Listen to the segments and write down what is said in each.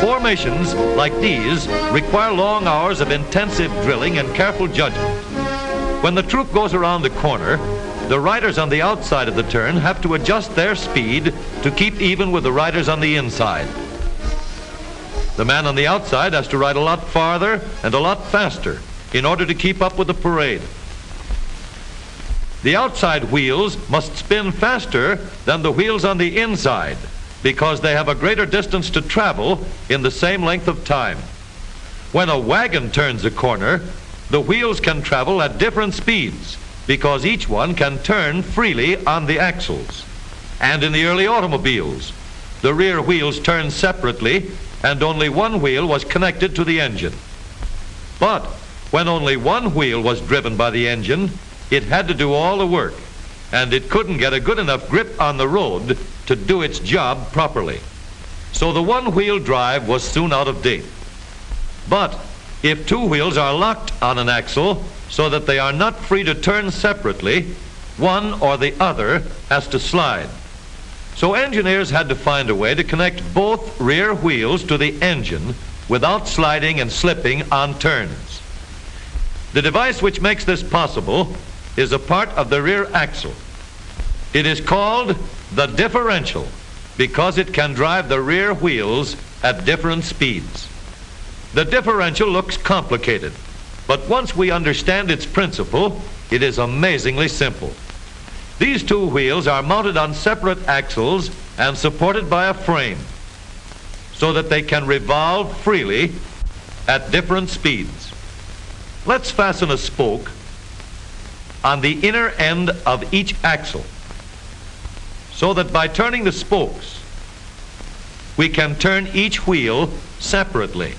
Formations like these require long hours of intensive drilling and careful judgment. When the troop goes around the corner, the riders on the outside of the turn have to adjust their speed to keep even with the riders on the inside. The man on the outside has to ride a lot farther and a lot faster in order to keep up with the parade. The outside wheels must spin faster than the wheels on the inside because they have a greater distance to travel in the same length of time. When a wagon turns a corner, the wheels can travel at different speeds because each one can turn freely on the axles. And in the early automobiles, the rear wheels turned separately and only one wheel was connected to the engine. But when only one wheel was driven by the engine, it had to do all the work, and it couldn't get a good enough grip on the road to do its job properly. So the one-wheel drive was soon out of date. But if two wheels are locked on an axle so that they are not free to turn separately, one or the other has to slide. So engineers had to find a way to connect both rear wheels to the engine without sliding and slipping on turns. The device which makes this possible is a part of the rear axle. It is called the differential because it can drive the rear wheels at different speeds. The differential looks complicated, but once we understand its principle, it is amazingly simple. These two wheels are mounted on separate axles and supported by a frame so that they can revolve freely at different speeds. Let's fasten a spoke on the inner end of each axle so that by turning the spokes, we can turn each wheel separately.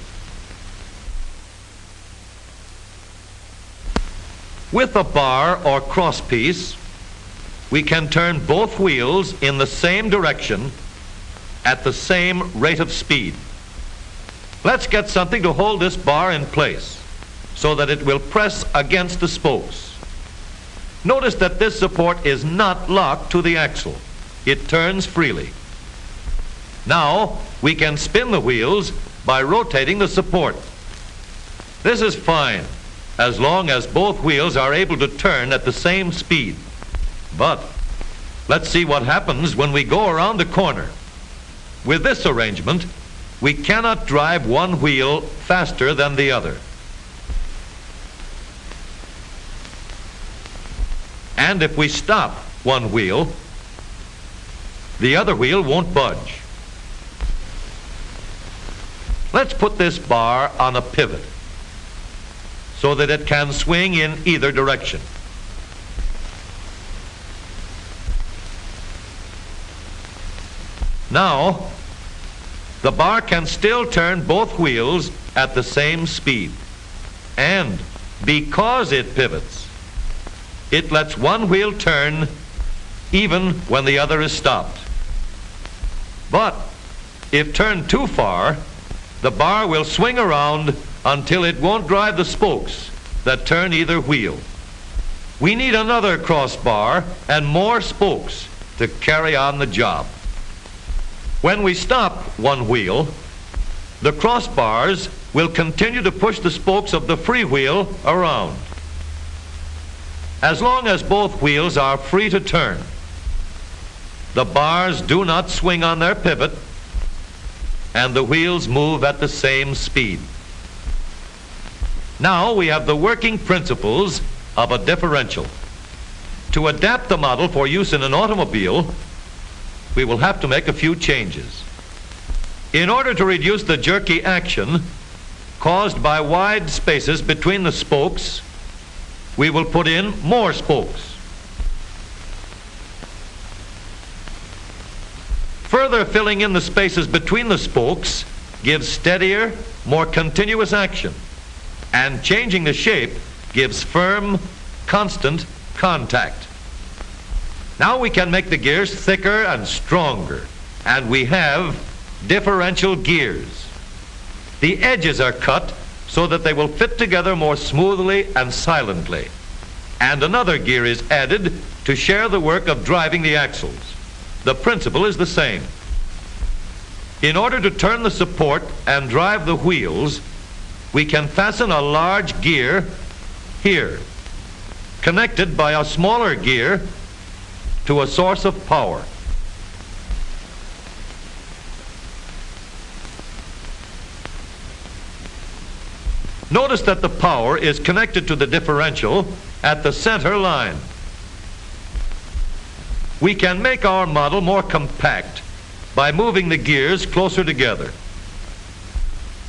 With a bar or crosspiece, we can turn both wheels in the same direction at the same rate of speed. Let's get something to hold this bar in place so that it will press against the spokes. Notice that this support is not locked to the axle. It turns freely. Now we can spin the wheels by rotating the support. This is fine as long as both wheels are able to turn at the same speed. But let's see what happens when we go around the corner. With this arrangement, we cannot drive one wheel faster than the other. And if we stop one wheel, the other wheel won't budge. Let's put this bar on a pivot so that it can swing in either direction. Now, the bar can still turn both wheels at the same speed. And because it pivots, it lets one wheel turn even when the other is stopped. But if turned too far, the bar will swing around until it won't drive the spokes that turn either wheel. We need another crossbar and more spokes to carry on the job. When we stop one wheel, the crossbars will continue to push the spokes of the free wheel around. As long as both wheels are free to turn, the bars do not swing on their pivot and the wheels move at the same speed. Now we have the working principles of a differential. To adapt the model for use in an automobile, we will have to make a few changes. In order to reduce the jerky action caused by wide spaces between the spokes, we will put in more spokes. Further filling in the spaces between the spokes gives steadier, more continuous action, and changing the shape gives firm, constant contact. Now we can make the gears thicker and stronger, and we have differential gears. The edges are cut so that they will fit together more smoothly and silently. and another gear is added to share the work of driving the axles. The principle is the same. In order to turn the support and drive the wheels, we can fasten a large gear here, connected by a smaller gear to a source of power. Notice that the power is connected to the differential at the center line. We can make our model more compact by moving the gears closer together.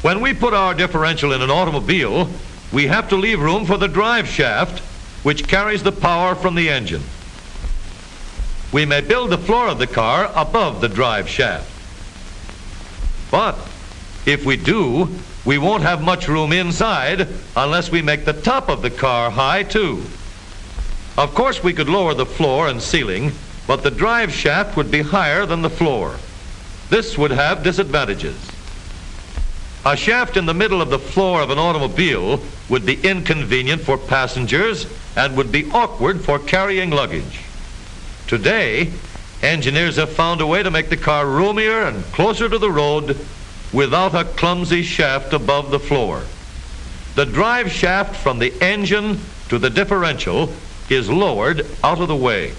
When we put our differential in an automobile, we have to leave room for the drive shaft, which carries the power from the engine. We may build the floor of the car above the drive shaft. But if we do, we won't have much room inside unless we make the top of the car high too. Of course, we could lower the floor and ceiling, but the drive shaft would be higher than the floor. This would have disadvantages. A shaft in the middle of the floor of an automobile would be inconvenient for passengers and would be awkward for carrying luggage. Today, engineers have found a way to make the car roomier and closer to the road without a clumsy shaft above the floor. The drive shaft from the engine to the differential is lowered out of the way,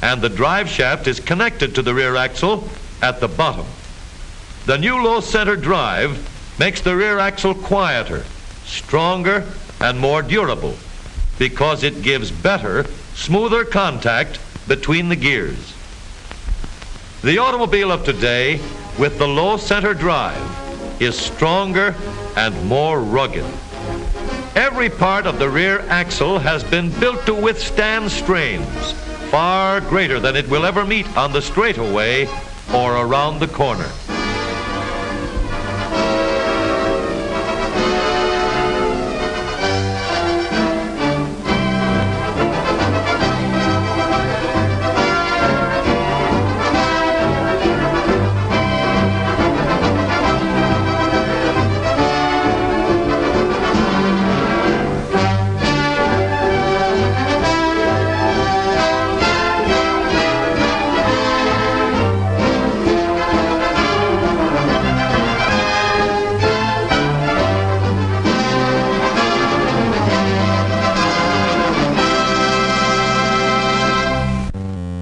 and the drive shaft is connected to the rear axle at the bottom. The new low center drive makes the rear axle quieter, stronger, and more durable because it gives better, smoother contact between the gears. The automobile of today with the low center drive is stronger and more rugged. Every part of the rear axle has been built to withstand strains far greater than it will ever meet on the straightaway or around the corner.